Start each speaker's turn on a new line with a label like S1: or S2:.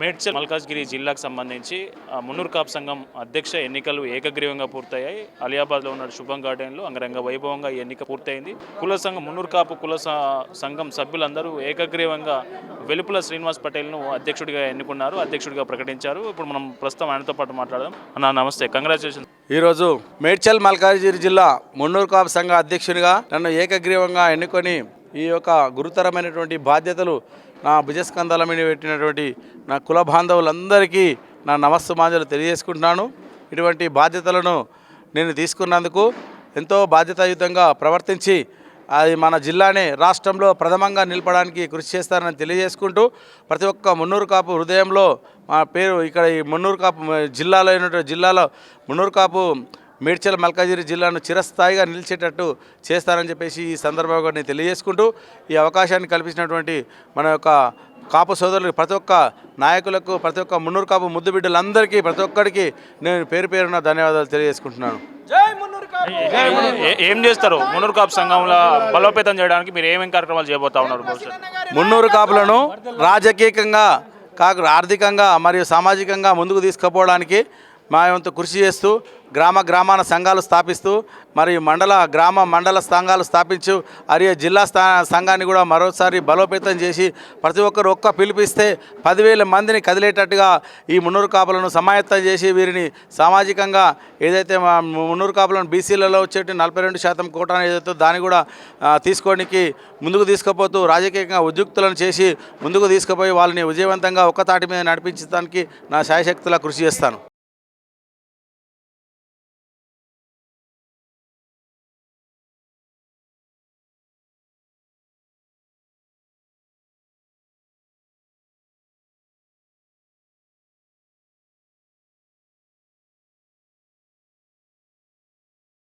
S1: మేడ్చల్ మల్కాజ్గిరి జిల్లాకు సంబంధించి మున్నూరు కాపు సంఘం అధ్యక్ష ఎన్నికలు ఏకగ్రీవంగా పూర్తయ్యాయి. అలియాబాద్లో ఉన్న శుభం గార్డెన్లో అంగరంగ వైభవంగా ఈ ఎన్నిక పూర్తయింది. కుల సంఘం మున్నూరు కాపు కుల సంఘం సభ్యులందరూ ఏకగ్రీవంగా వెలుపుల శ్రీనివాస్ పటేల్ను అధ్యక్షుడిగా ఎన్నుకున్నారు, అధ్యక్షుడిగా ప్రకటించారు. ఇప్పుడు మనం ప్రస్తుతం ఆయనతో పాటు మాట్లాడదాం. అన్న నమస్తే, కంగ్రాచులేషన్.
S2: ఈరోజు మేడ్చల్ మల్కాజ్గిరి జిల్లా మున్నూరు కాపు సంఘ అధ్యక్షునిగా నన్ను ఏకగ్రీవంగా ఎన్నుకొని ఈ యొక్క గురుతరమైనటువంటి బాధ్యతలు నా భుజస్కంధాల మీద పెట్టినటువంటి నా కుల బాంధవులందరికీ నా నమస్సుమాంజలు తెలియజేసుకుంటున్నాను. ఇటువంటి బాధ్యతలను నేను తీసుకున్నందుకు ఎంతో బాధ్యతాయుతంగా ప్రవర్తించి అది మన జిల్లానే రాష్ట్రంలో ప్రథమంగా నిలపడానికి కృషి చేస్తానని తెలియజేసుకుంటూ ప్రతి ఒక్క మున్నూరు కాపు హృదయంలో మా పేరు ఇక్కడ ఈ మున్నూరు కాపు జిల్లాలో మున్నూరు కాపు మేడ్చల్ మల్కాజ్గిరి జిల్లాను చిరస్థాయిగా నిలిచేటట్టు చేస్తానని చెప్పేసి ఈ సందర్భంగా నేను తెలియజేసుకుంటూ ఈ అవకాశాన్ని కల్పించినటువంటి మన యొక్క కాపు సోదరులకు, ప్రతి ఒక్క నాయకులకు, ప్రతి ఒక్క మున్నూరు కాపు ముద్దు బిడ్డలందరికీ ప్రతి ఒక్కరికి నేను పేరు పేరున ధన్యవాదాలు తెలియజేసుకుంటున్నాను.
S1: ఏం చేస్తారు మున్నూరు కాపు సంఘంలో బలోపేతం చేయడానికి? మీరు ఏమేమి కార్యక్రమాలు చేయబోతా ఉన్నారు?
S2: మున్నూరు కాపులను రాజకీయంగా ఆర్థికంగా మరియు సామాజికంగా ముందుకు తీసుకుపోవడానికి మా వంతు కృషి చేస్తూ గ్రామాన సంఘాలు స్థాపిస్తూ మరియు మండల సంఘాలు స్థాపించు మరియు జిల్లా సంఘాన్ని కూడా మరోసారి బలోపేతం చేసి ప్రతి ఒక్కరు పిలిపిస్తే 10,000 మందిని కదిలేటట్టుగా ఈ మున్నూరు కాపులను సమాయత్తం చేసి వీరిని సామాజికంగా ఏదైతే మా మున్నూరు కాపులను బీసీలలో వచ్చేటి 42% కోటా ఏదైతే దాన్ని కూడా తీసుకోవడానికి ముందుకు తీసుకుపోతూ రాజకీయంగా ఉద్యుక్తులను చేసి ముందుకు తీసుకుపోయి వాళ్ళని విజయవంతంగా ఒక్కతాటి మీద నడిపించడానికి నా శాయశక్తులా కృషి చేస్తాను.